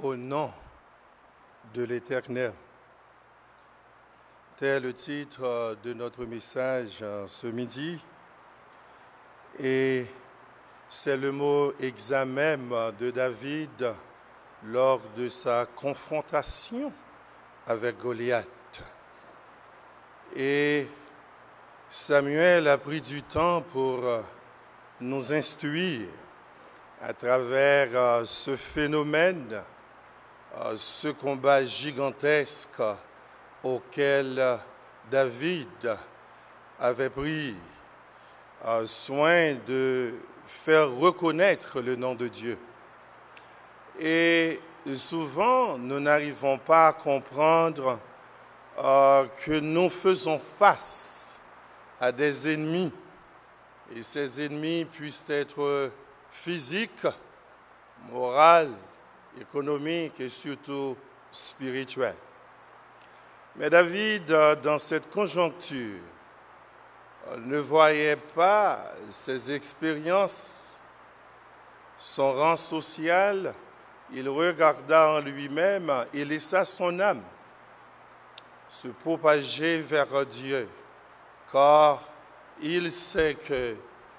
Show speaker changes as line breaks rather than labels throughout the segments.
Au nom de l'Éternel. Tel est le titre de notre message ce midi. Et c'est le mot exact même de David lors de sa confrontation avec Goliath. Et Samuel a pris du temps pour nous instruire à travers ce phénomène, ce combat gigantesque auquel David avait pris soin de faire reconnaître le nom de Dieu. Et souvent, nous n'arrivons pas à comprendre que nous faisons face à des ennemis. Et ces ennemis puissent être physiques, moraux, économiques et surtout spirituels. Mais David, dans cette conjoncture, ne voyait pas ses expériences, son rang social. Il regarda en lui-même et laissa son âme se propager vers Dieu, car il sait que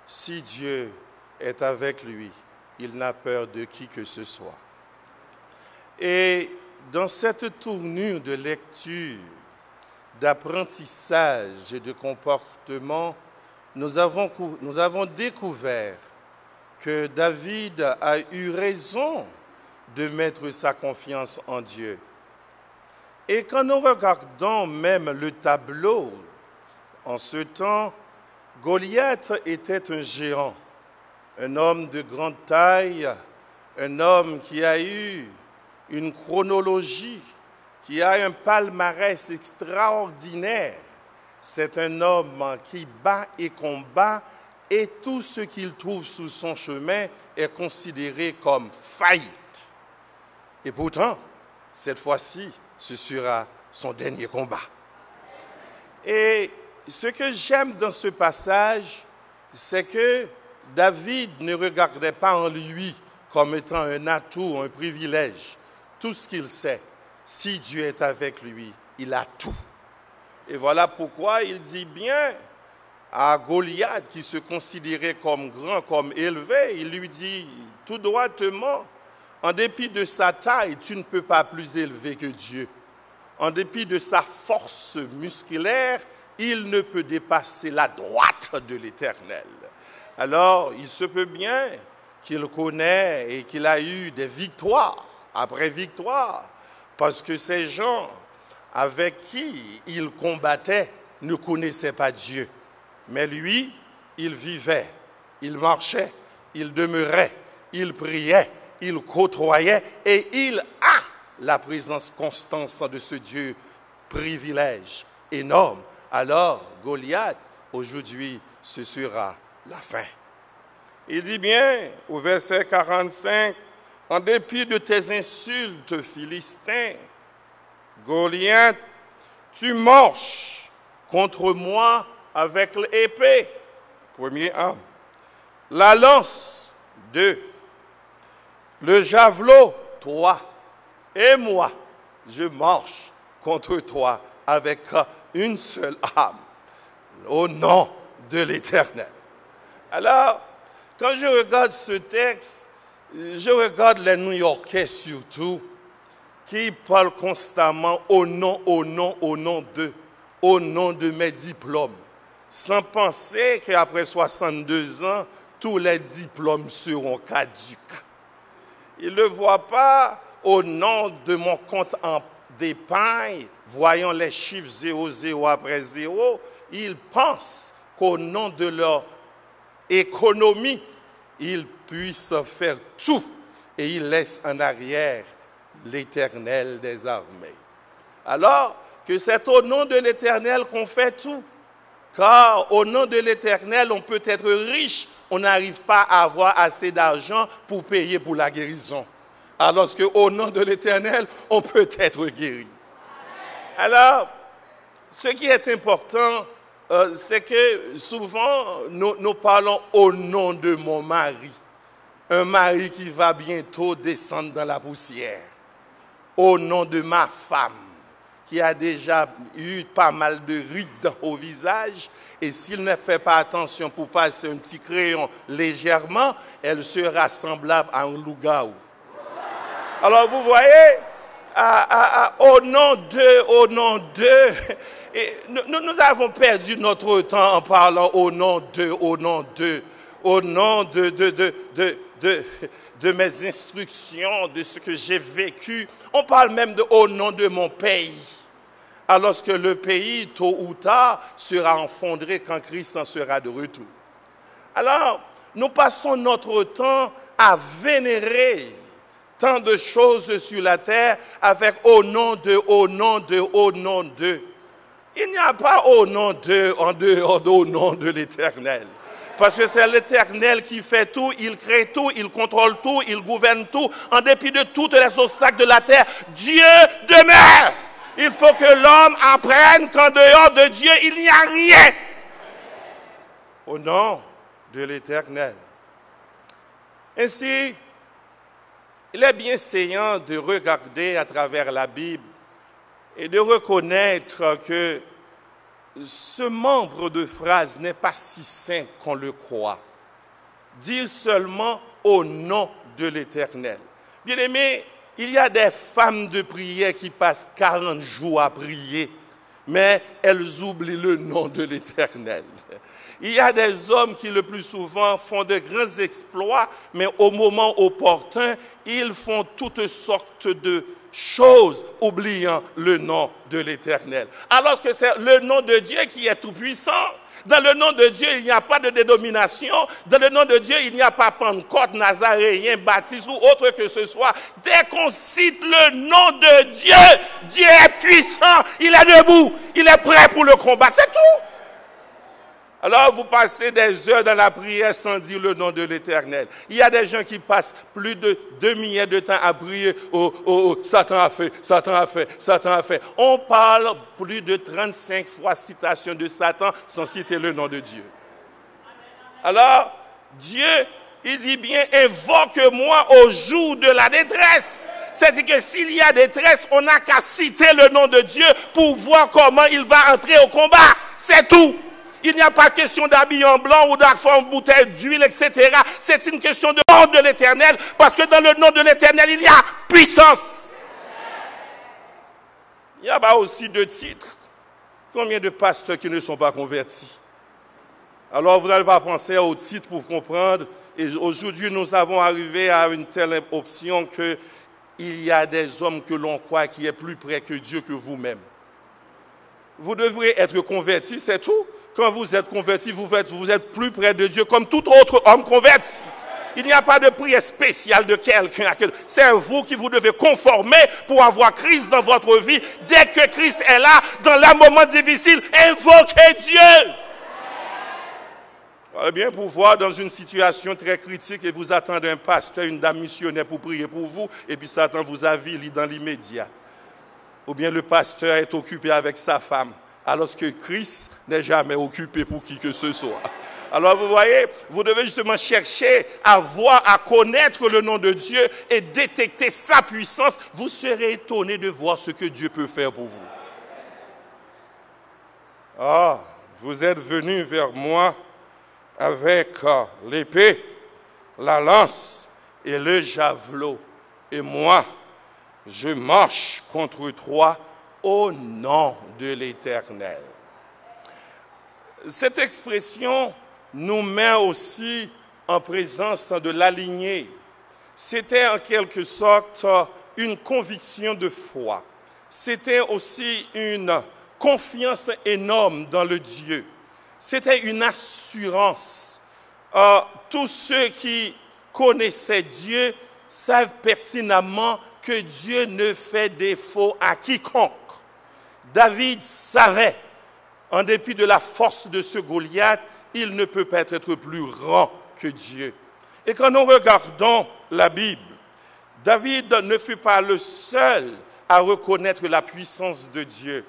si Dieu est avec lui, il n'a peur de qui que ce soit. Et dans cette tournure de lecture, d'apprentissage et de comportement, nous avons découvert que David a eu raison de mettre sa confiance en Dieu. Et quand nous regardons même le tableau, en ce temps, Goliath était un géant, un homme de grande taille, un homme qui a eu une chronologie, qui a un palmarès extraordinaire. C'est un homme qui bat et combat, et tout ce qu'il trouve sur son chemin est considéré comme faillite. Et pourtant, cette fois-ci, ce sera son dernier combat. Et ce que j'aime dans ce passage, c'est que David ne regardait pas en lui comme étant un atout, un privilège. Tout ce qu'il sait, si Dieu est avec lui, il a tout. Et voilà pourquoi il dit bien à Goliath, qui se considérait comme grand, comme élevé, il lui dit tout droitement, en dépit de sa taille, tu ne peux pas plus élever que Dieu. En dépit de sa force musculaire, il ne peut dépasser la droite de l'Éternel. Alors, il se peut bien qu'il connaît et qu'il a eu des victoires après victoire, parce que ces gens avec qui il combattait ne connaissaient pas Dieu. Mais lui, il vivait, il marchait, il demeurait, il priait, il côtoyait et il a la présence constante de ce Dieu, privilège énorme. Alors, Goliath, aujourd'hui, ce sera la fin. Il dit bien au verset 45, « En dépit de tes insultes, Philistins, Goliath, tu marches contre moi avec l'épée. » Premier homme. La lance, 2. Le javelot, 3. Et moi, je marche contre toi avec une seule âme, au nom de l'Éternel. Alors, quand je regarde ce texte, je regarde les New-Yorkais surtout, qui parlent constamment au nom de mes diplômes, sans penser qu'après 62 ans, tous les diplômes seront caducs. Ils ne voient pas au nom de mon compte en d'épargne, voyant les chiffres 0 après 0, ils pensent qu'au nom de leur économie, ils puissent faire tout et ils laissent en arrière l'Éternel des armées. Alors que c'est au nom de l'Éternel qu'on fait tout. Car au nom de l'Éternel, on peut être riche, on n'arrive pas à avoir assez d'argent pour payer pour la guérison. Alors qu'au nom de l'Éternel, on peut être guéri. Alors, ce qui est important, c'est que souvent, nous parlons au nom de mon mari. Un mari qui va bientôt descendre dans la poussière. au nom de ma femme, qui a déjà eu pas mal de rides au visage, et s'il ne fait pas attention pour passer un petit crayon légèrement, elle sera semblable à un loup-garou. Alors vous voyez, au nom de, et nous avons perdu notre temps en parlant au nom de mes instructions, de ce que j'ai vécu. On parle même au nom de mon pays. Alors que le pays, tôt ou tard, sera effondré quand Christ en sera de retour. Alors, nous passons notre temps à vénérer tant de choses sur la terre avec au nom de. Il n'y a pas au nom de, en dehors au nom de l'Éternel. Parce que c'est l'Éternel qui fait tout, il crée tout, il contrôle tout, il gouverne tout. En dépit de tous les obstacles de la terre, Dieu demeure. Il faut que l'homme apprenne qu'en dehors de Dieu, il n'y a rien. Au nom de l'Éternel. Ainsi, il est bien saillant de regarder à travers la Bible et de reconnaître que ce membre de phrase n'est pas si sain qu'on le croit. Dire seulement au nom de l'Éternel. Bien-aimés, il y a des femmes de prière qui passent 40 jours à prier, mais elles oublient le nom de l'Éternel. Il y a des hommes qui le plus souvent font de grands exploits, mais au moment opportun, ils font toutes sortes de choses, oubliant le nom de l'Éternel. Alors que c'est le nom de Dieu qui est tout-puissant. Dans le nom de Dieu, il n'y a pas de dénomination. Dans le nom de Dieu, il n'y a pas Pentecôte, Nazaréen, Baptiste ou autre que ce soit. Dès qu'on cite le nom de Dieu, Dieu est puissant, il est debout, il est prêt pour le combat, c'est tout. Alors vous passez des heures dans la prière sans dire le nom de l'Éternel. Il y a des gens qui passent plus de 2 milliers de temps à prier. Oh, Satan a fait, Satan a fait, Satan a fait. On parle plus de 35 fois citation de Satan sans citer le nom de Dieu. Alors, Dieu, il dit bien, invoque-moi au jour de la détresse. C'est-à-dire que s'il y a détresse, on n'a qu'à citer le nom de Dieu pour voir comment il va entrer au combat. C'est tout. Il n'y a pas question d'habiller en blanc ou d'avoir une bouteille d'huile, etc. C'est une question de nom de l'Éternel, parce que dans le nom de l'Éternel, il y a puissance. Il y a aussi 2 titres. Combien de pasteurs qui ne sont pas convertis? Alors, vous n'allez pas penser aux titres pour comprendre. Et aujourd'hui, nous avons arrivé à une telle option qu'il y a des hommes que l'on croit qui est plus près que Dieu que vous-même. Vous devrez être convertis, c'est tout. Quand vous êtes converti, vous êtes plus près de Dieu comme tout autre homme converti. Il n'y a pas de prière spéciale de quelqu'un à quelqu'un. C'est vous qui vous devez conformer pour avoir Christ dans votre vie. Dès que Christ est là, dans les moments difficiles, invoquez Dieu. Vous allez bien pouvoir dans une situation très critique et vous attendez un pasteur, une dame missionnaire pour prier pour vous, et puis Satan vous avile dans l'immédiat. Ou bien le pasteur est occupé avec sa femme, alors que Christ n'est jamais occupé pour qui que ce soit. Alors vous voyez, vous devez justement chercher à voir, à connaître le nom de Dieu et détecter sa puissance. Vous serez étonné de voir ce que Dieu peut faire pour vous. Ah, vous êtes venus vers moi avec l'épée, la lance et le javelot. Et moi, je marche contre toi au nom de l'Éternel. Cette expression nous met aussi en présence de la lignée. C'était en quelque sorte une conviction de foi. C'était aussi une confiance énorme dans le Dieu. C'était une assurance. Tous ceux qui connaissaient Dieu savent pertinemment que Dieu ne fait défaut à quiconque. David savait, en dépit de la force de ce Goliath, il ne peut pas être plus grand que Dieu. Et quand nous regardons la Bible, David ne fut pas le seul à reconnaître la puissance de Dieu.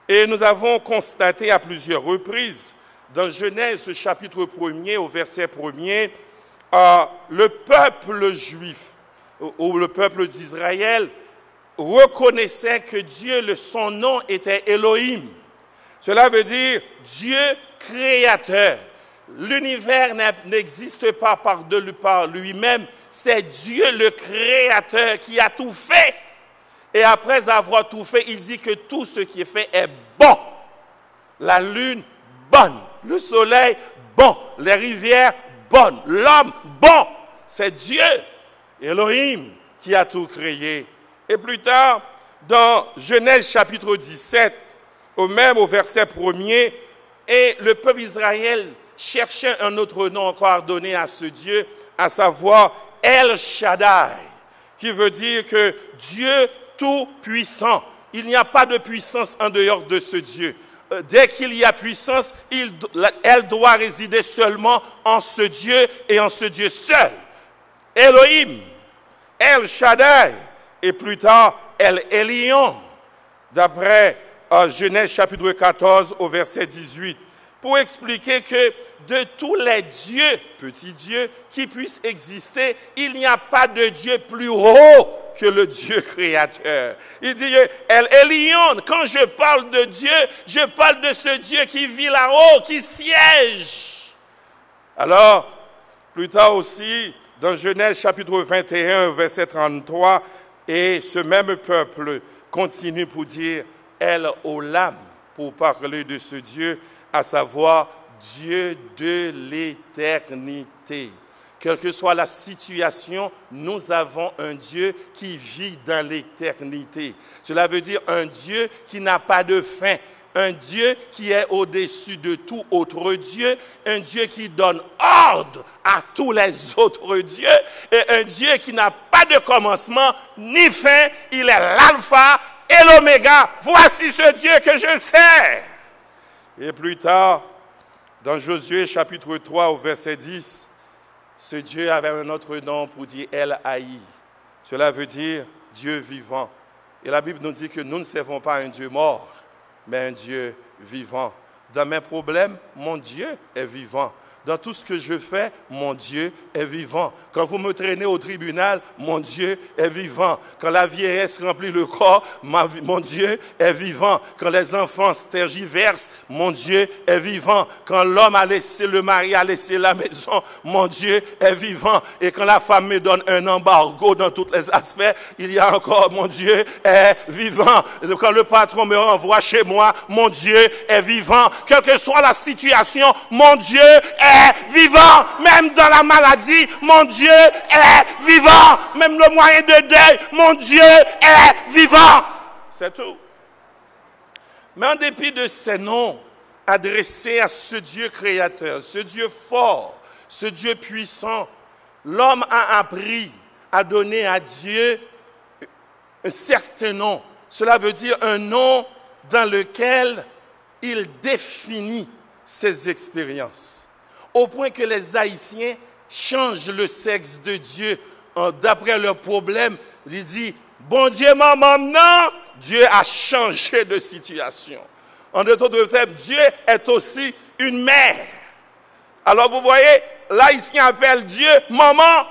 Et nous avons constaté à plusieurs reprises, dans Genèse chapitre 1er, au verset 1er, le peuple juif, ou le peuple d'Israël, reconnaissait que Dieu, son nom était Elohim. Cela veut dire Dieu créateur. L'univers n'existe pas par lui-même, c'est Dieu le créateur qui a tout fait. Et après avoir tout fait, il dit que tout ce qui est fait est bon. La lune, bonne. Le soleil, bon. Les rivières, bonnes. L'homme, bon. C'est Dieu, Elohim, qui a tout créé. Et plus tard, dans Genèse chapitre 17, au verset 1er, et le peuple Israël cherchait un autre nom encore à donner à ce Dieu, à savoir El Shaddai, qui veut dire que Dieu tout-puissant. Il n'y a pas de puissance en dehors de ce Dieu. Dès qu'il y a puissance, elle doit résider seulement en ce Dieu et en ce Dieu seul. Elohim, El Shaddai, et plus tard El Elyon, d'après Genèse chapitre 14 au verset 18, pour expliquer que de tous les dieux, petits dieux, qui puissent exister, il n'y a pas de Dieu plus haut que le Dieu créateur. Il dit, El Elyon, quand je parle de Dieu, je parle de ce Dieu qui vit là-haut, qui siège. Alors, plus tard aussi, dans Genèse chapitre 21, verset 33, et ce même peuple continue pour dire El Olam, pour parler de ce Dieu, à savoir Dieu de l'éternité. Quelle que soit la situation, nous avons un Dieu qui vit dans l'éternité. Cela veut dire un Dieu qui n'a pas de fin, un Dieu qui est au-dessus de tout autre Dieu, un Dieu qui donne ordre à tous les autres dieux, et un Dieu qui n'a pas de commencement ni fin, il est l'alpha et l'oméga. Voici ce Dieu que je sers. Et plus tard, dans Josué chapitre 3 au verset 10, ce Dieu avait un autre nom pour dire El Haï. Cela veut dire Dieu vivant. Et la Bible nous dit que nous ne servons pas un Dieu mort, mais un Dieu vivant. Dans mes problèmes, mon Dieu est vivant. Dans tout ce que je fais, mon Dieu est vivant. Quand vous me traînez au tribunal, mon Dieu est vivant. Quand la vieillesse remplit le corps, mon Dieu est vivant. Quand les enfants tergiversent, mon Dieu est vivant. Quand l'homme a laissé, le mari a laissé la maison, mon Dieu est vivant. Et quand la femme me donne un embargo dans tous les aspects, il y a encore, mon Dieu est vivant. Quand le patron me renvoie chez moi, mon Dieu est vivant. Quelle que soit la situation, mon Dieu est vivant. Même dans la maladie, mon Dieu est vivant. Même le moyen de deuil, mon Dieu est vivant. C'est tout. Mais en dépit de ces noms adressés à ce Dieu créateur, ce Dieu fort, ce Dieu puissant, l'homme a appris à donner à Dieu un certain nom. Cela veut dire un nom dans lequel il définit ses expériences. Au point que les Haïtiens changent le sexe de Dieu d'après leurs problèmes. Il dit, bon Dieu, maman, non, Dieu a changé de situation. En d'autres termes, Dieu est aussi une mère. Alors vous voyez, l'Haïtien appelle Dieu maman.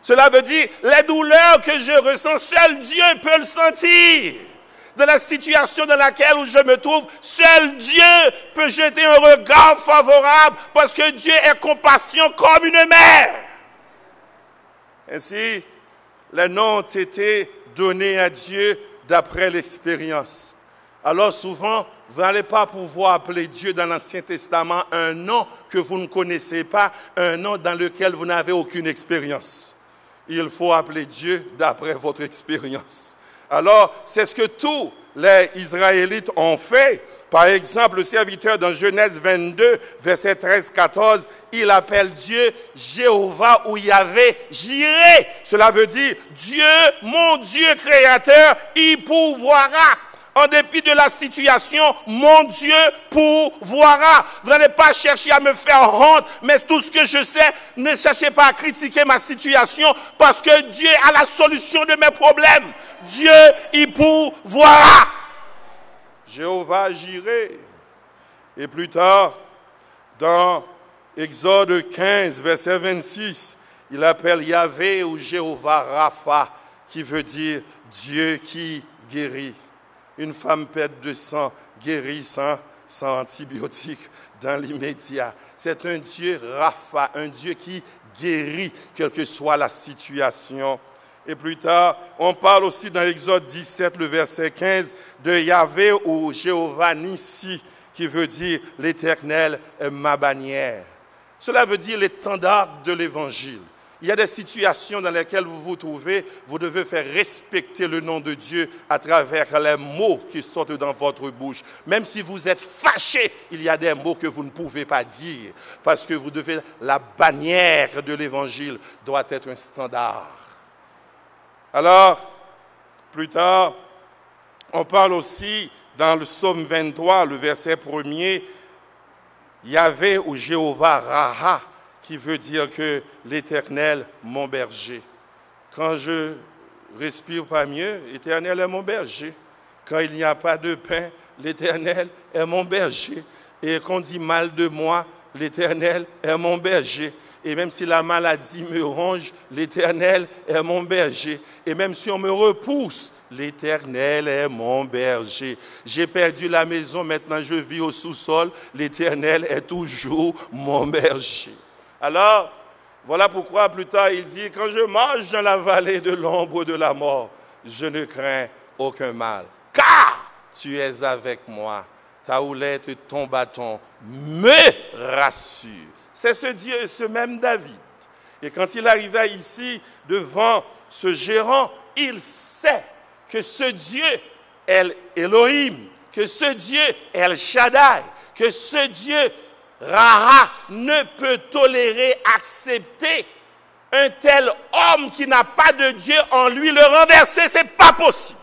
Cela veut dire, les douleurs que je ressens, seul Dieu peut le sentir. Dans la situation dans laquelle je me trouve, seul Dieu peut jeter un regard favorable parce que Dieu est compassion comme une mère. Ainsi, les noms ont été donnés à Dieu d'après l'expérience. Alors souvent, vous n'allez pas pouvoir appeler Dieu dans l'Ancien Testament un nom que vous ne connaissez pas, un nom dans lequel vous n'avez aucune expérience. Il faut appeler Dieu d'après votre expérience. Alors, c'est ce que tous les Israélites ont fait. Par exemple, le serviteur dans Genèse 22, verset 13-14, il appelle Dieu Jéhovah ou Yahvé Jireh. Cela veut dire Dieu, mon Dieu créateur, il pourvoira. En dépit de la situation, mon Dieu pourvoira. Vous n'allez pas chercher à me faire honte, mais tout ce que je sais, ne cherchez pas à critiquer ma situation parce que Dieu a la solution de mes problèmes. Dieu, il pourvoira. Jéhovah Jireh. Et plus tard, dans Exode 15, verset 26, il appelle Yahvé ou Jéhovah Rapha, qui veut dire Dieu qui guérit. Une femme perte de sang guérit sans antibiotiques dans l'immédiat. C'est un Dieu Rapha, un Dieu qui guérit, quelle que soit la situation. Et plus tard, on parle aussi dans Exode 17, le verset 15, de Yahvé ou Jéhovah Nissi, qui veut dire l'Éternel est ma bannière. Cela veut dire l'étendard de l'Évangile. Il y a des situations dans lesquelles vous vous trouvez, vous devez faire respecter le nom de Dieu à travers les mots qui sortent dans votre bouche. Même si vous êtes fâché, il y a des mots que vous ne pouvez pas dire, parce que vous devez, la bannière de l'Évangile doit être un standard. Alors, plus tard, on parle aussi dans le psaume 23, le verset 1er, Yahvé ou Jéhovah Raha, qui veut dire que l'Éternel, mon berger. Quand je respire pas mieux, l'Éternel est mon berger. Quand il n'y a pas de pain, l'Éternel est mon berger. Et qu'on dit mal de moi, l'Éternel est mon berger. Et même si la maladie me ronge, l'Éternel est mon berger. Et même si on me repousse, l'Éternel est mon berger. J'ai perdu la maison, maintenant je vis au sous-sol, l'Éternel est toujours mon berger. Alors, voilà pourquoi plus tard il dit, quand je marche dans la vallée de l'ombre de la mort, je ne crains aucun mal. Car tu es avec moi, ta houlette et ton bâton me rassurent. C'est ce Dieu, ce même David. Et quand il arriva ici devant ce gérant, il sait que ce Dieu est Elohim, que ce Dieu est El Shaddai, que ce Dieu Raha ne peut tolérer, accepter un tel homme qui n'a pas de Dieu en lui, le renverser, ce n'est pas possible.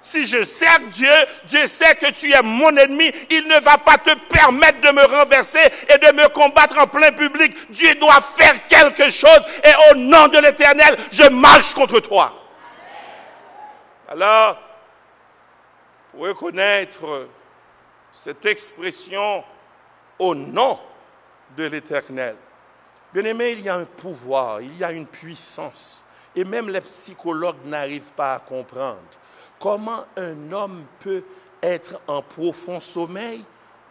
Si je sers Dieu, Dieu sait que tu es mon ennemi, il ne va pas te permettre de me renverser et de me combattre en plein public. Dieu doit faire quelque chose et au nom de l'Éternel, je marche contre toi. Alors, pour reconnaître cette expression au nom de l'Éternel, bien-aimé, il y a un pouvoir, il y a une puissance. Et même les psychologues n'arrivent pas à comprendre comment un homme peut être en profond sommeil.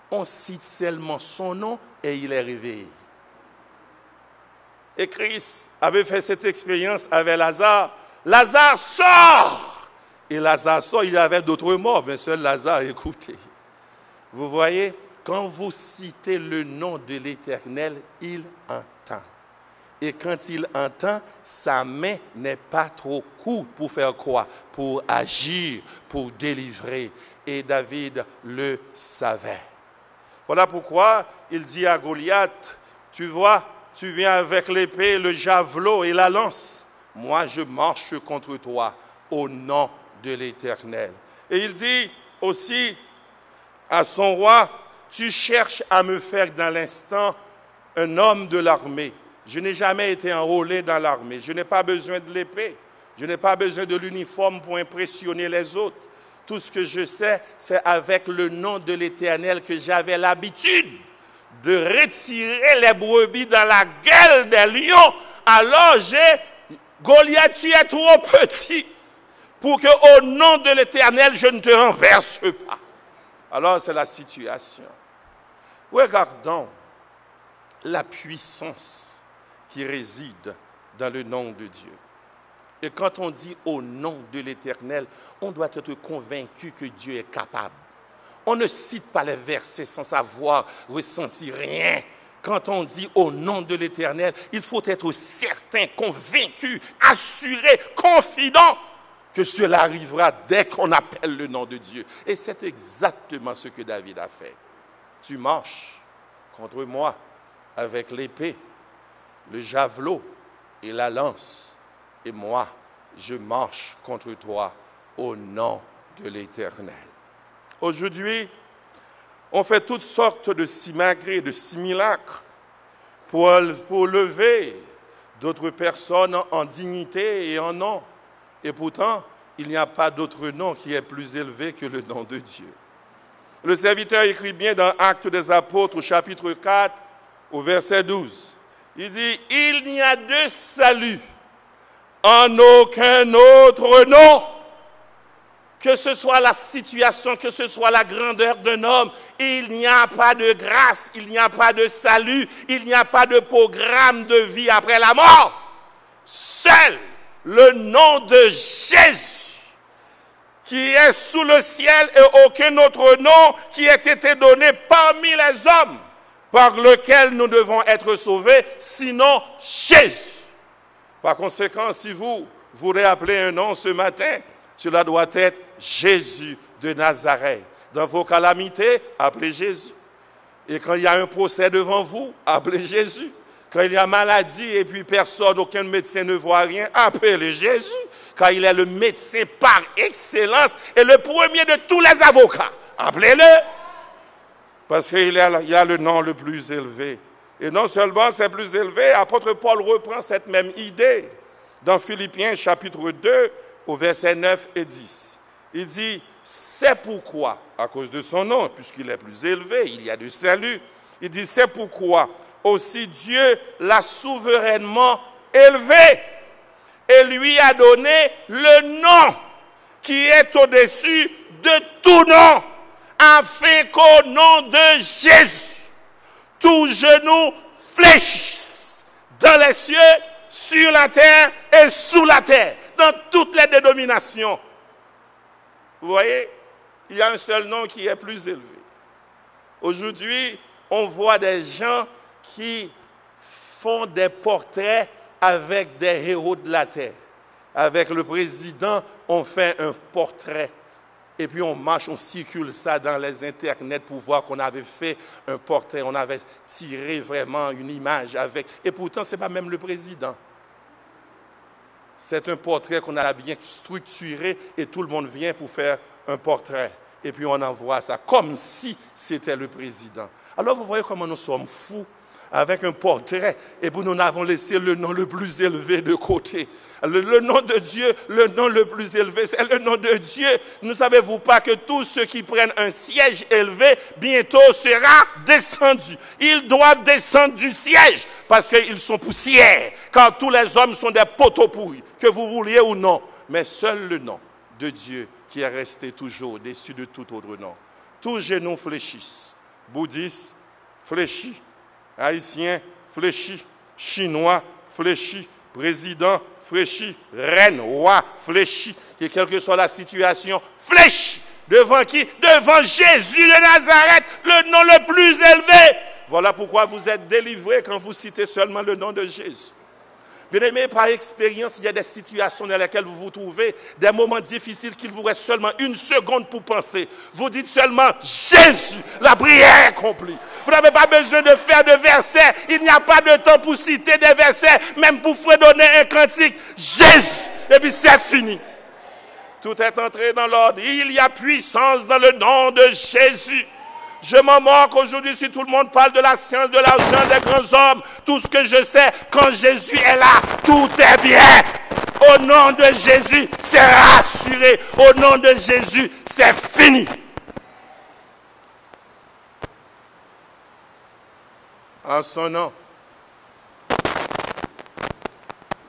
On cite seulement son nom et il est réveillé. Et Christ avait fait cette expérience avec Lazare. Lazare sort! Et Lazare sort, il y avait d'autres morts, mais seul Lazare écoutait. Vous voyez, quand vous citez le nom de l'Éternel, il entend. Et quand il entend, sa main n'est pas trop courte pour faire quoi? Pour agir, pour délivrer. Et David le savait. Voilà pourquoi il dit à Goliath, tu vois, tu viens avec l'épée, le javelot et la lance. Moi, je marche contre toi au nom de l'Éternel. Et il dit aussi à son roi, tu cherches à me faire dans l'instant un homme de l'armée. Je n'ai jamais été enrôlé dans l'armée. Je n'ai pas besoin de l'épée. Je n'ai pas besoin de l'uniforme pour impressionner les autres. Tout ce que je sais, c'est avec le nom de l'Éternel que j'avais l'habitude de retirer les brebis dans la gueule des lions. Alors Goliath, tu es trop petit pour qu'au nom de l'Éternel, je ne te renverse pas. Alors c'est la situation. Regardons la puissance qui réside dans le nom de Dieu. Et quand on dit au nom de l'Éternel, on doit être convaincu que Dieu est capable. On ne cite pas les versets sans savoir ressentir rien. Quand on dit au nom de l'Éternel, il faut être certain, convaincu, assuré, confident que cela arrivera dès qu'on appelle le nom de Dieu. Et c'est exactement ce que David a fait. Tu marches contre moi avec l'épée, le javelot et la lance. Et moi, je marche contre toi au nom de l'Éternel. Aujourd'hui, on fait toutes sortes de simagrées, de simulacres pour lever d'autres personnes en dignité et en nom. Et pourtant, il n'y a pas d'autre nom qui est plus élevé que le nom de Dieu. Le serviteur écrit bien dans Actes des Apôtres, au chapitre 4, au verset 12. Il dit, il n'y a de salut en aucun autre nom que ce soit la situation, que ce soit la grandeur d'un homme, il n'y a pas de grâce, il n'y a pas de salut, il n'y a pas de programme de vie après la mort. Seul le nom de Jésus, qui est sous le ciel et aucun autre nom qui ait été donné parmi les hommes, par lequel nous devons être sauvés, sinon Jésus. Par conséquent, si vous voulez appeler un nom ce matin, cela doit être Jésus de Nazareth. Dans vos calamités, appelez Jésus. Et quand il y a un procès devant vous, appelez Jésus. Quand il y a maladie et puis personne, aucun médecin ne voit rien, appelez Jésus. Car il est le médecin par excellence et le premier de tous les avocats. Appelez-le. Parce qu'il y a le nom le plus élevé. Et non seulement c'est plus élevé, l'apôtre Paul reprend cette même idée dans Philippiens chapitre 2 au verset 9 et 10. Il dit, c'est pourquoi, à cause de son nom, puisqu'il est plus élevé, il y a du salut. Il dit, c'est pourquoi aussi Dieu l'a souverainement élevé et lui a donné le nom qui est au-dessus de tout nom, afin qu'au nom de Jésus, tout genou fléchisse dans les cieux, sur la terre et sous la terre, dans toutes les dénominations. Vous voyez, il y a un seul nom qui est plus élevé. Aujourd'hui, on voit des gens qui font des portraits avec des héros de la terre. Avec le président, on fait un portrait. Et puis on marche, on circule ça dans les internets pour voir qu'on avait fait un portrait, on avait tiré vraiment une image avec. Et pourtant, ce n'est pas même le président. C'est un portrait qu'on a bien structuré et tout le monde vient pour faire un portrait. Et puis on envoie ça comme si c'était le président. Alors vous voyez comment nous sommes fous avec un portrait et puis nous avons laissé le nom le plus élevé de côté. Le nom de Dieu, le nom le plus élevé, c'est le nom de Dieu. Ne savez-vous pas que tous ceux qui prennent un siège élevé, bientôt sera descendu. Ils doivent descendre du siège parce qu'ils sont poussière. Car tous les hommes sont des poteaux pourris, que vous vouliez ou non. Mais seul le nom de Dieu qui est resté toujours au-dessus de tout autre nom. Tous genoux fléchissent. Bouddhistes, fléchis. Haïtiens, fléchis. Chinois, fléchis. Président, fléchi, reine, roi, fléchi, et quelle que soit la situation, fléchi. Devant qui? Devant Jésus de Nazareth, le nom le plus élevé. Voilà pourquoi vous êtes délivrés quand vous citez seulement le nom de Jésus. Bien-aimés, par expérience, il y a des situations dans lesquelles vous vous trouvez, des moments difficiles qu'il vous reste seulement une seconde pour penser. Vous dites seulement Jésus, la prière est accomplie. Vous n'avez pas besoin de faire de versets, il n'y a pas de temps pour citer des versets, même pour fredonner un cantique. Jésus, et puis c'est fini. Tout est entré dans l'ordre. Il y a puissance dans le nom de Jésus. Je m'en moque aujourd'hui si tout le monde parle de la science, de l'argent, des grands hommes. Tout ce que je sais, quand Jésus est là, tout est bien. Au nom de Jésus, c'est rassuré. Au nom de Jésus, c'est fini. En son nom,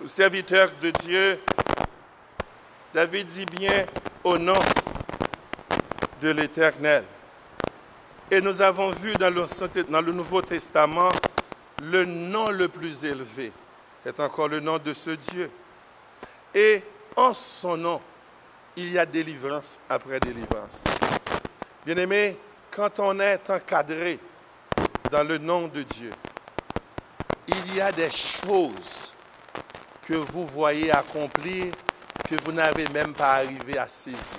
le serviteur de Dieu, David dit bien au nom de l'Éternel. Et nous avons vu dans le Nouveau Testament, le nom le plus élevé est encore le nom de ce Dieu. Et en son nom, il y a délivrance après délivrance. Bien-aimés, quand on est encadré dans le nom de Dieu, il y a des choses que vous voyez accomplir que vous n'avez même pas arrivé à saisir.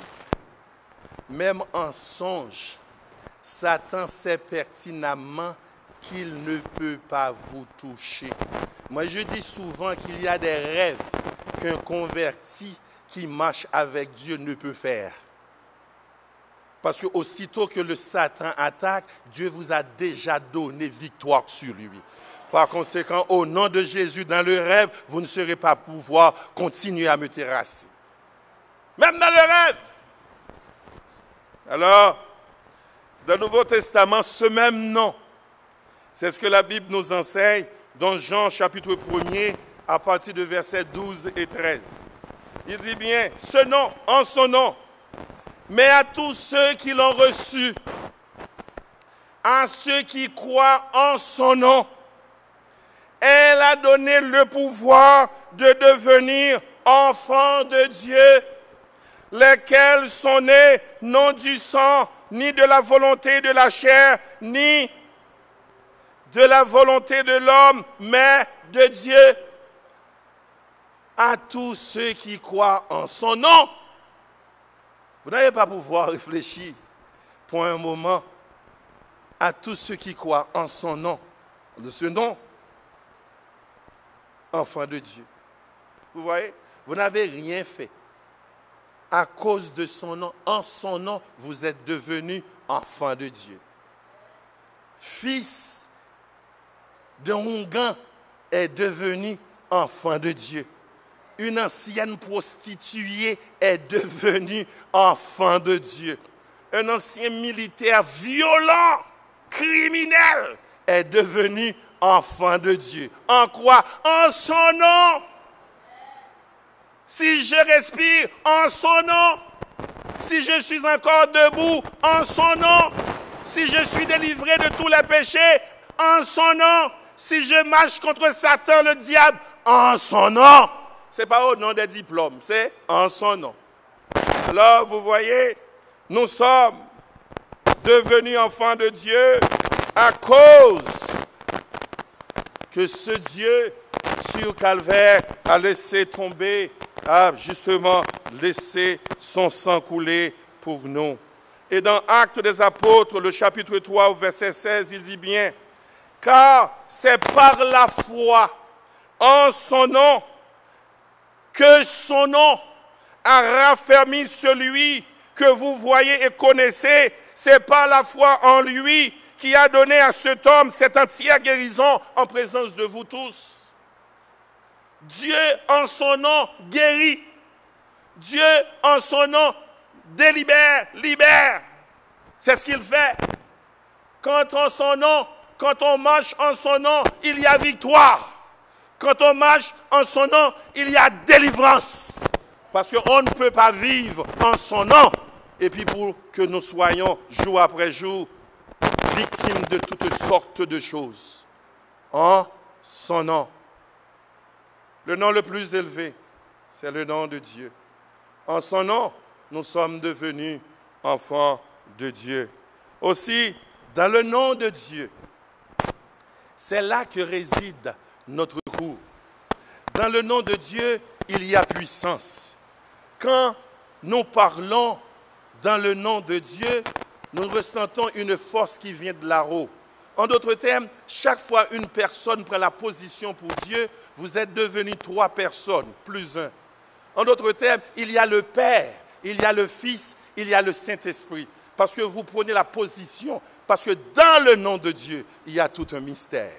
Même en songe, Satan sait pertinemment qu'il ne peut pas vous toucher. Moi, je dis souvent qu'il y a des rêves qu'un converti qui marche avec Dieu ne peut faire. Parce que aussitôt que le Satan attaque, Dieu vous a déjà donné victoire sur lui. Par conséquent, au nom de Jésus, dans le rêve, vous ne serez pas pouvoir continuer à me terrasser. Même dans le rêve. Alors, dans le Nouveau Testament, ce même nom, c'est ce que la Bible nous enseigne dans Jean chapitre 1er, à partir de versets 12 et 13. Il dit bien, ce nom, en son nom, mais à tous ceux qui l'ont reçu, à ceux qui croient en son nom. Elle a donné le pouvoir de devenir enfants de Dieu, lesquels sont nés non du sang, ni de la volonté de la chair, ni de la volonté de l'homme, mais de Dieu. À tous ceux qui croient en son nom. Vous n'avez pas pouvoir réfléchir pour un moment à tous ceux qui croient en son nom, de ce nom, enfant de Dieu. Vous voyez, vous n'avez rien fait. À cause de son nom, en son nom, vous êtes devenus enfants de Dieu. Fils de Hongan est devenu enfant de Dieu. Une ancienne prostituée est devenue enfant de Dieu. Un ancien militaire violent, criminel, est devenu enfant de Dieu. En quoi? En son nom. Si je respire, en son nom. Si je suis encore debout, en son nom. Si je suis délivré de tous les péchés, en son nom. Si je marche contre Satan, le diable, en son nom. Ce n'est pas au nom des diplômes, c'est en son nom. Alors, vous voyez, nous sommes devenus enfants de Dieu à cause que ce Dieu, sur Calvaire, a laissé tomber, a justement laissé son sang couler pour nous. Et dans Actes des Apôtres, le chapitre 3, au verset 16, il dit bien, « Car c'est par la foi en son nom que son nom a raffermi celui que vous voyez et connaissez. C'est par la foi en lui qui a donné à cet homme cette entière guérison en présence de vous tous. » Dieu en son nom guérit. Dieu en son nom délibère, libère. C'est ce qu'il fait. Quand on marche en son nom, il y a victoire. Quand on marche en son nom, il y a délivrance. Parce qu'on ne peut pas vivre en son nom. Et puis pour que nous soyons jour après jour victimes de toutes sortes de choses. En son nom. Le nom le plus élevé, c'est le nom de Dieu. En son nom, nous sommes devenus enfants de Dieu. Aussi, dans le nom de Dieu, c'est là que réside notre cours. Dans le nom de Dieu, il y a puissance. Quand nous parlons dans le nom de Dieu, nous ressentons une force qui vient de là-haut. En d'autres termes, chaque fois une personne prend la position pour Dieu, vous êtes devenus 3 personnes, plus 1. En d'autres termes, il y a le Père, il y a le Fils, il y a le Saint-Esprit. Parce que vous prenez la position, parce que dans le nom de Dieu, il y a tout un mystère.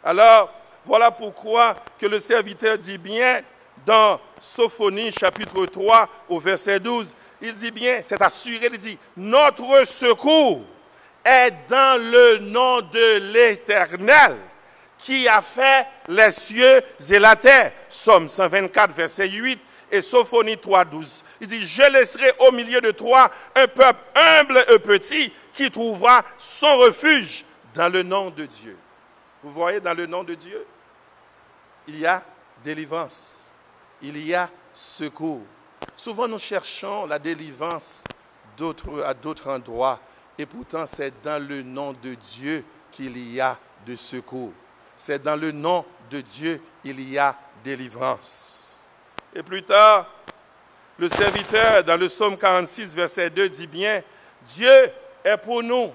Alors, voilà pourquoi que le serviteur dit bien, dans Sophonie chapitre 3 au verset 12, il dit bien, c'est assuré, il dit, notre secours est dans le nom de l'Éternel qui a fait les cieux et la terre. Psaume 124, verset 8 et Sophonie 3, 12. Il dit, je laisserai au milieu de toi un peuple humble et petit qui trouvera son refuge dans le nom de Dieu. Vous voyez, dans le nom de Dieu, il y a délivrance, il y a secours. Souvent, nous cherchons la délivrance à d'autres endroits, et pourtant, c'est dans le nom de Dieu qu'il y a de secours. C'est dans le nom de Dieu qu'il y a délivrance. Et plus tard, le serviteur, dans le psaume 46, verset 2, dit bien, Dieu est pour nous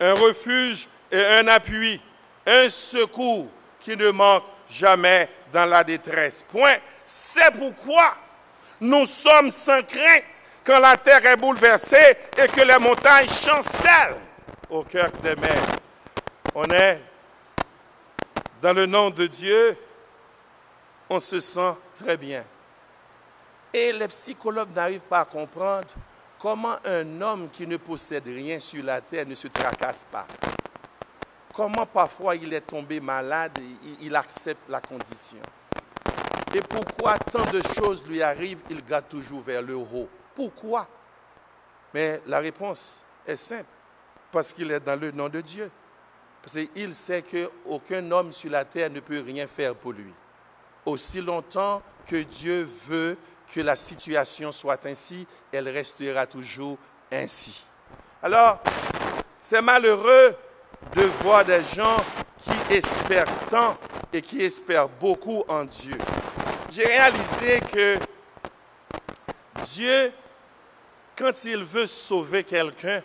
un refuge et un appui, un secours qui ne manque jamais dans la détresse. Point. C'est pourquoi nous sommes sans crainte quand la terre est bouleversée et que les montagnes chancellent au cœur des mers. On est dans le nom de Dieu, on se sent très bien. Et les psychologues n'arrivent pas à comprendre comment un homme qui ne possède rien sur la terre ne se tracasse pas. Comment parfois il est tombé malade et il accepte la condition. Et pourquoi tant de choses lui arrivent, il garde toujours vers le haut. Pourquoi? Mais la réponse est simple, parce qu'il est dans le nom de Dieu. Parce qu'il sait qu'aucun homme sur la terre ne peut rien faire pour lui. Aussi longtemps que Dieu veut que la situation soit ainsi, elle restera toujours ainsi. Alors, c'est malheureux de voir des gens qui espèrent tant et qui espèrent beaucoup en Dieu. J'ai réalisé que Dieu, quand il veut sauver quelqu'un,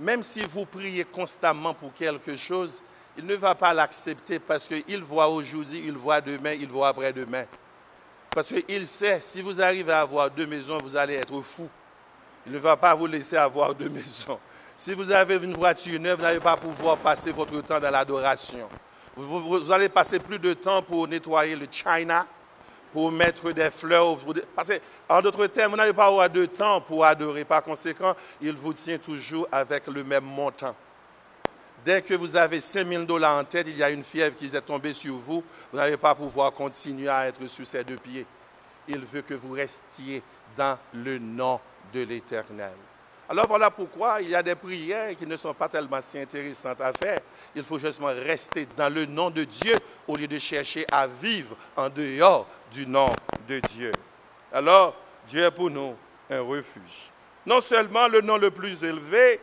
même si vous priez constamment pour quelque chose, il ne va pas l'accepter parce qu'il voit aujourd'hui, il voit demain, il voit après-demain. Parce qu'il sait, si vous arrivez à avoir 2 maisons, vous allez être fou. Il ne va pas vous laisser avoir 2 maisons. Si vous avez une voiture neuve, vous n'allez pas pouvoir passer votre temps dans l'adoration. Vous allez passer plus de temps pour nettoyer le china, pour mettre des fleurs. Parce qu'en d'autres termes, vous n'allez pas avoir de temps pour adorer. Par conséquent, il vous tient toujours avec le même montant. Dès que vous avez $5 000 en tête, il y a une fièvre qui est tombée sur vous, vous n'allez pas pouvoir continuer à être sur ces 2 pieds. Il veut que vous restiez dans le nom de l'Éternel. Alors voilà pourquoi il y a des prières qui ne sont pas tellement si intéressantes à faire. Il faut justement rester dans le nom de Dieu au lieu de chercher à vivre en dehors du nom de Dieu. Alors, Dieu est pour nous un refuge. Non seulement le nom le plus élevé,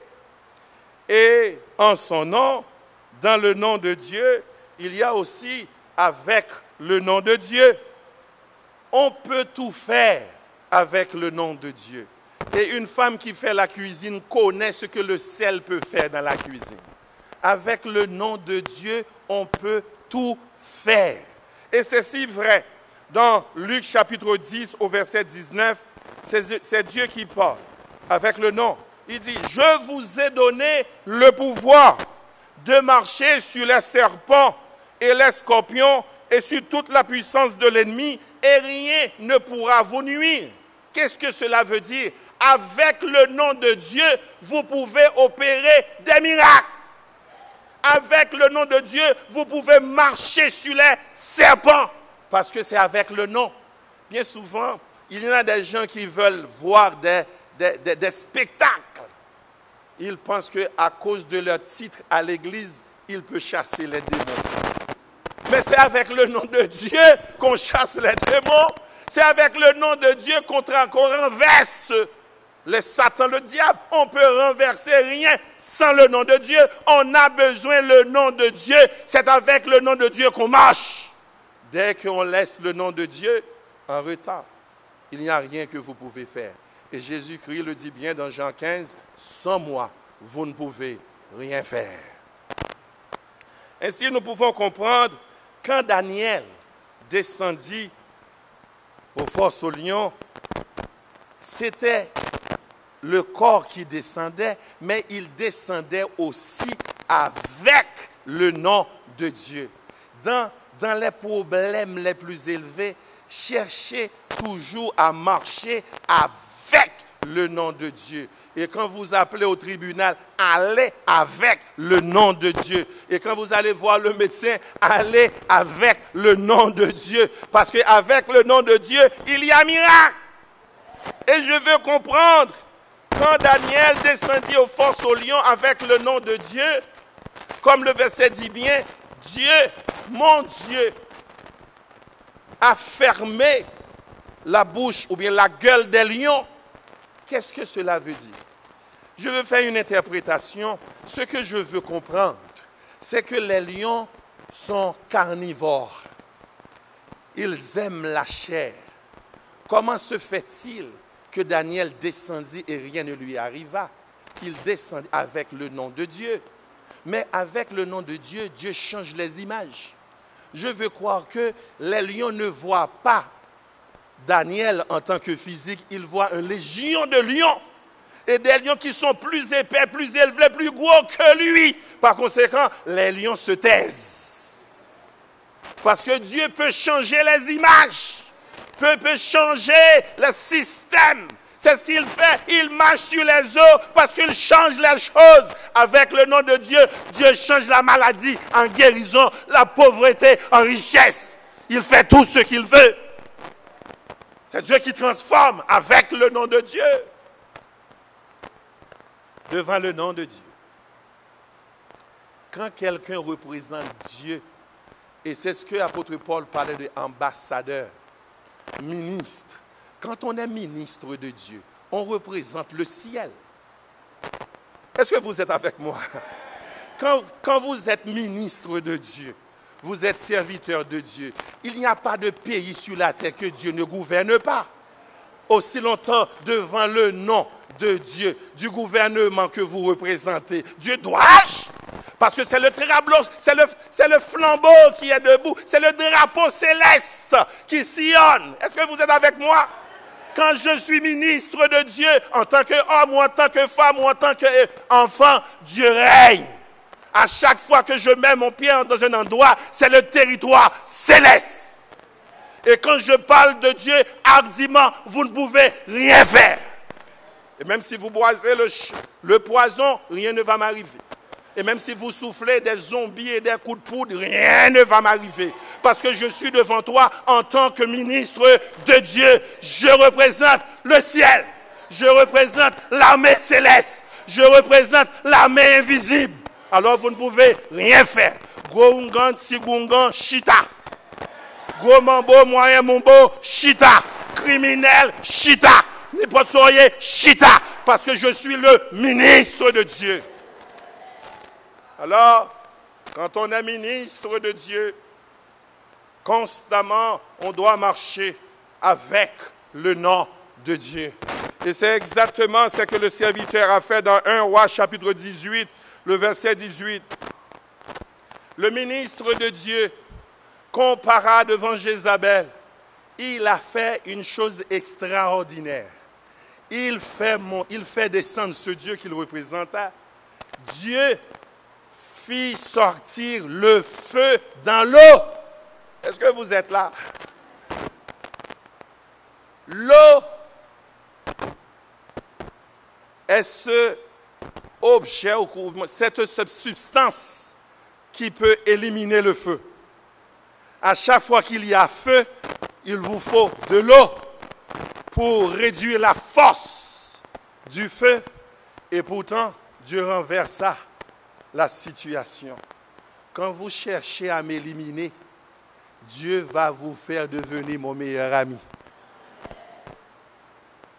et en son nom, dans le nom de Dieu, il y a aussi avec le nom de Dieu. On peut tout faire avec le nom de Dieu. Et une femme qui fait la cuisine connaît ce que le sel peut faire dans la cuisine. Avec le nom de Dieu, on peut tout faire. Et c'est si vrai. Dans Luc chapitre 10 au verset 19, c'est Dieu qui parle avec le nom. Il dit, je vous ai donné le pouvoir de marcher sur les serpents et les scorpions et sur toute la puissance de l'ennemi et rien ne pourra vous nuire. Qu'est-ce que cela veut dire? Avec le nom de Dieu, vous pouvez opérer des miracles. Avec le nom de Dieu, vous pouvez marcher sur les serpents. Parce que c'est avec le nom. Bien souvent, il y en a des gens qui veulent voir des spectacles. Ils pensent qu'à cause de leur titre à l'église, ils peuvent chasser les démons. Mais c'est avec le nom de Dieu qu'on chasse les démons. C'est avec le nom de Dieu qu'on renverse les Satan, le diable. On peut renverser rien sans le nom de Dieu. On a besoin le nom de Dieu. C'est avec le nom de Dieu qu'on marche. Dès qu'on laisse le nom de Dieu en retard, il n'y a rien que vous pouvez faire. Et Jésus-Christ le dit bien dans Jean 15, sans moi, vous ne pouvez rien faire. Ainsi, nous pouvons comprendre quand Daniel descendit aux forces au lion, c'était le corps qui descendait, mais il descendait aussi avec le nom de Dieu. Dans les problèmes les plus élevés, cherchez toujours à marcher avec le nom de Dieu. Et quand vous appelez au tribunal, allez avec le nom de Dieu. Et quand vous allez voir le médecin, allez avec le nom de Dieu. Parce qu'avec le nom de Dieu, il y a miracle. Et je veux comprendre, quand Daniel descendit aux forces au lion avec le nom de Dieu, comme le verset dit bien, Dieu, mon Dieu, a fermé la bouche ou bien la gueule des lions. Qu'est-ce que cela veut dire? Je veux faire une interprétation. Ce que je veux comprendre, c'est que les lions sont carnivores. Ils aiment la chair. Comment se fait-il que Daniel descendit et rien ne lui arriva? Il descendit avec le nom de Dieu. Mais avec le nom de Dieu, Dieu change les images. Je veux croire que les lions ne voient pas Daniel en tant que physique, ils voient une légion de lions. Et des lions qui sont plus épais, plus élevés, plus gros que lui. Par conséquent, les lions se taisent. Parce que Dieu peut changer les images. Peut changer le système. C'est ce qu'il fait. Il marche sur les eaux parce qu'il change les choses. Avec le nom de Dieu, Dieu change la maladie en guérison, la pauvreté en richesse. Il fait tout ce qu'il veut. C'est Dieu qui transforme avec le nom de Dieu. devant le nom de Dieu. Quand quelqu'un représente Dieu, et c'est ce que l'apôtre Paul parlait d'ambassadeur, ministre. Quand on est ministre de Dieu, on représente le ciel. Est-ce que vous êtes avec moi? Quand vous êtes ministre de Dieu, vous êtes serviteur de Dieu, il n'y a pas de pays sur la terre que Dieu ne gouverne pas. Aussi longtemps devant le nom de Dieu, du gouvernement que vous représentez, Dieu doit-je? Parce que c'est le tableau, c'est le flambeau qui est debout, c'est le drapeau céleste qui sillonne. Est-ce que vous êtes avec moi? Quand je suis ministre de Dieu, en tant qu'homme ou en tant que femme ou en tant qu'enfant, Dieu règne. À chaque fois que je mets mon pied dans un endroit, c'est le territoire céleste. Et quand je parle de Dieu hardiment, vous ne pouvez rien faire. Et même si vous boisez le poison, rien ne va m'arriver. Et même si vous soufflez des zombies et des coups de poudre, rien ne va m'arriver. Parce que je suis devant toi en tant que ministre de Dieu. Je représente le ciel. Je représente l'armée céleste. Je représente l'armée invisible. Alors vous ne pouvez rien faire. Goungan, Tigungan, Chita. Gros mambo, moyen mambo, Chita. Criminel, Chita. N'importe soyez, Chita. Parce que je suis le ministre de Dieu. Alors, quand on est ministre de Dieu, constamment, on doit marcher avec le nom de Dieu. Et c'est exactement ce que le serviteur a fait dans 1 Roi chapitre 18, le verset 18. Le ministre de Dieu compara devant Jézabel. Il a fait une chose extraordinaire. Il fait descendre ce Dieu qu'il représenta. Dieu fit sortir le feu dans l'eau. Est-ce que vous êtes là? L'eau est ce objet, cette substance qui peut éliminer le feu. À chaque fois qu'il y a feu, il vous faut de l'eau pour réduire la force du feu. Et pourtant, Dieu renversa la situation. Quand vous cherchez à m'éliminer, Dieu va vous faire devenir mon meilleur ami.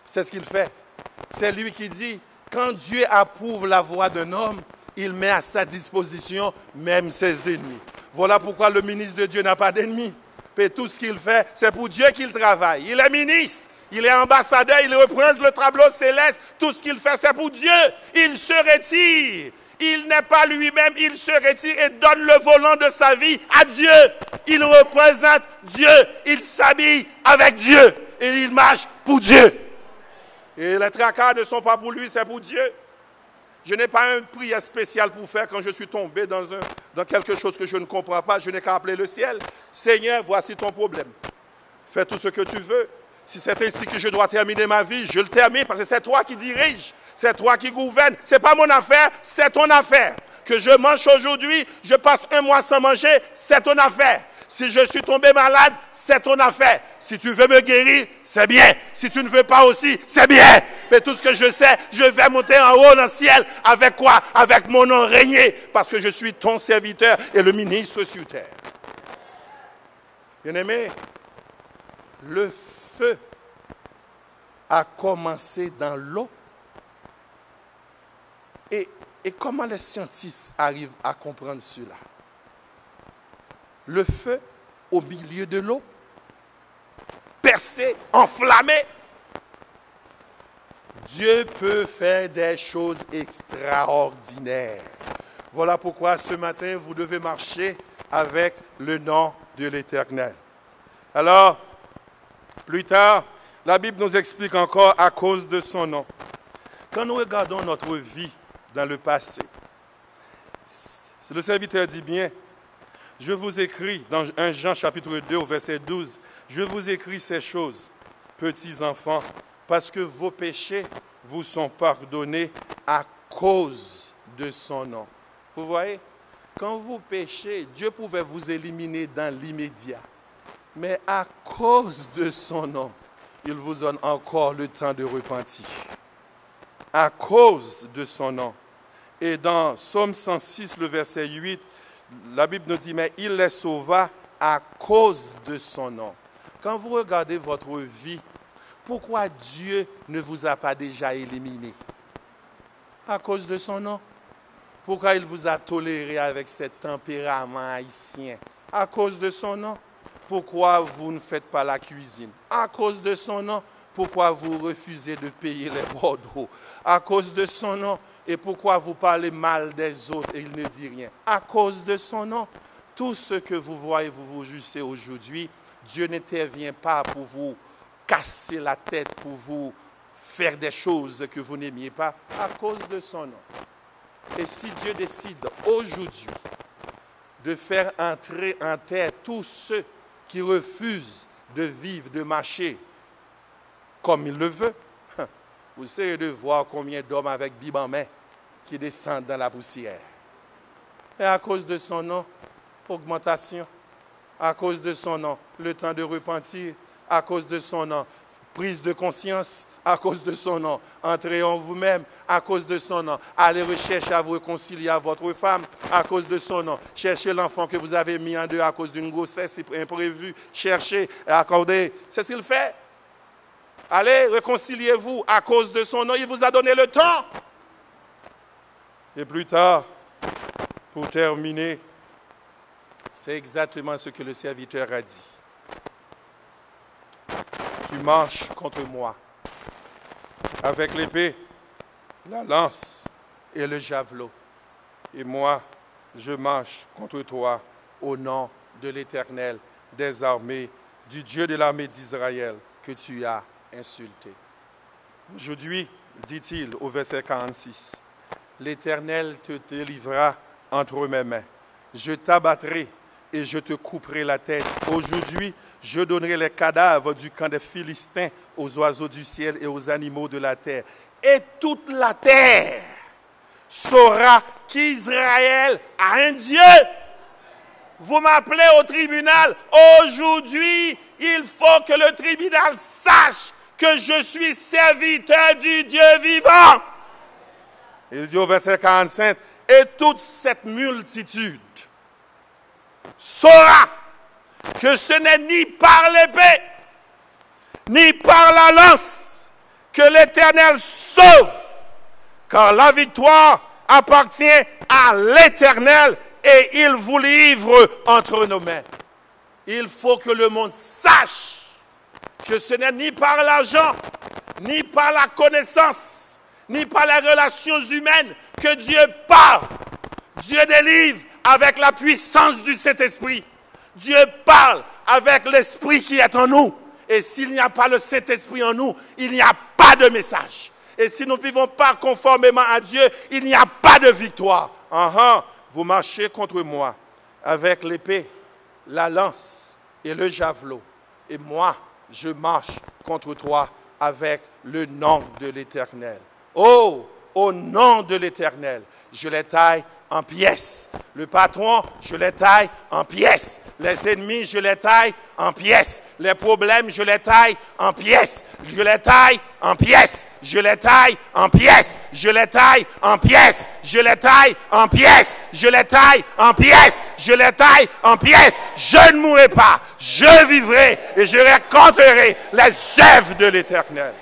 C'est ce qu'il fait. C'est lui qui dit, quand Dieu approuve la voix d'un homme, il met à sa disposition même ses ennemis. Voilà pourquoi le ministre de Dieu n'a pas d'ennemis. Et tout ce qu'il fait, c'est pour Dieu qu'il travaille. Il est ministre, il est ambassadeur, il représente le tableau céleste. Tout ce qu'il fait, c'est pour Dieu. Il se retire. Il n'est pas lui-même, il se retire et donne le volant de sa vie à Dieu. Il représente Dieu, il s'habille avec Dieu et il marche pour Dieu. Et les tracas ne sont pas pour lui, c'est pour Dieu. Je n'ai pas une prière spéciale pour faire quand je suis tombé dans quelque chose que je ne comprends pas. Je n'ai qu'à appeler le ciel. Seigneur, voici ton problème. Fais tout ce que tu veux. Si c'est ainsi que je dois terminer ma vie, je le termine parce que c'est toi qui diriges. C'est toi qui gouvernes. Ce n'est pas mon affaire, c'est ton affaire. Que je mange aujourd'hui, je passe un mois sans manger, c'est ton affaire. Si je suis tombé malade, c'est ton affaire. Si tu veux me guérir, c'est bien. Si tu ne veux pas aussi, c'est bien. Mais tout ce que je sais, je vais monter en haut dans le ciel. Avec quoi? Avec mon nom régné. Parce que je suis ton serviteur et le ministre sur terre. Bien-aimé, le feu a commencé dans l'eau. Et comment les scientifiques arrivent à comprendre cela? Le feu au milieu de l'eau, percé, enflammé. Dieu peut faire des choses extraordinaires. Voilà pourquoi ce matin, vous devez marcher avec le nom de l'Éternel. Alors, plus tard, la Bible nous explique encore à cause de son nom. Quand nous regardons notre vie dans le passé, le serviteur dit bien, je vous écris dans 1 Jean chapitre 2 au verset 12, je vous écris ces choses, petits enfants, parce que vos péchés vous sont pardonnés à cause de son nom. Vous voyez, quand vous péchez, Dieu pouvait vous éliminer dans l'immédiat. Mais à cause de son nom, il vous donne encore le temps de repentir.
à cause de son nom. Et dans Psaume 106, le verset 8, la Bible nous dit, mais il les sauva à cause de son nom. Quand vous regardez votre vie, pourquoi Dieu ne vous a pas déjà éliminé? À cause de son nom. Pourquoi il vous a toléré avec ce tempérament haïtien? À cause de son nom. Pourquoi vous ne faites pas la cuisine? À cause de son nom. Pourquoi vous refusez de payer les bordeaux? À cause de son nom. Et pourquoi vous parlez mal des autres et il ne dit rien? À cause de son nom. Tout ce que vous voyez, vous vous jugez aujourd'hui, Dieu n'intervient pas pour vous casser la tête, pour vous faire des choses que vous n'aimiez pas, à cause de son nom. Et si Dieu décide aujourd'hui de faire entrer en terre tous ceux qui refusent de vivre, de marcher comme il le veut, vous essayez de voir combien d'hommes avec Bible en main qui descendent dans la poussière. Et à cause de son nom, augmentation. À cause de son nom, le temps de repentir. À cause de son nom, prise de conscience. À cause de son nom, entrez en vous-même. À cause de son nom, allez rechercher à vous réconcilier à votre femme. À cause de son nom, cherchez l'enfant que vous avez mis en dehors à cause d'une grossesse imprévue. Cherchez et accordez. C'est ce qu'il fait. Allez, réconciliez-vous à cause de son nom. Il vous a donné le temps. Et plus tard, pour terminer, c'est exactement ce que le serviteur a dit. Tu marches contre moi avec l'épée, la lance et le javelot. Et moi, je marche contre toi au nom de l'Éternel des armées, du Dieu de l'armée d'Israël que tu as insulté. Aujourd'hui, dit-il au verset 46, l'Éternel te délivrera entre mes mains. Je t'abattrai et je te couperai la tête. Aujourd'hui, je donnerai les cadavres du camp des Philistins aux oiseaux du ciel et aux animaux de la terre. Et toute la terre saura qu'Israël a un Dieu. Vous m'appelez au tribunal. Aujourd'hui, il faut que le tribunal sache que je suis serviteur du Dieu vivant. Il dit au verset 45, et toute cette multitude saura que ce n'est ni par l'épée, ni par la lance que l'Éternel sauve, car la victoire appartient à l'Éternel et il vous livre entre nos mains. Il faut que le monde sache que ce n'est ni par l'argent, ni par la connaissance, ni par les relations humaines que Dieu parle. Dieu délivre avec la puissance du Saint-Esprit. Dieu parle avec l'Esprit qui est en nous. Et s'il n'y a pas le Saint-Esprit en nous, il n'y a pas de message. Et si nous ne vivons pas conformément à Dieu, il n'y a pas de victoire. Vous marchez contre moi avec l'épée, la lance et le javelot. Et moi, je marche contre toi avec le nom de l'Éternel. Oh, au nom de l'Éternel, je les taille en pièces. Le patron, je les taille en pièces. Les ennemis, je les taille en pièces. Les problèmes, je les taille en pièces. Je les taille en pièces. Je les taille en pièces. Je les taille en pièces. Je les taille en pièces. Je les taille en pièces. Je les taille en pièces. Je ne mourrai pas. Je vivrai et je raconterai les œuvres de l'Éternel.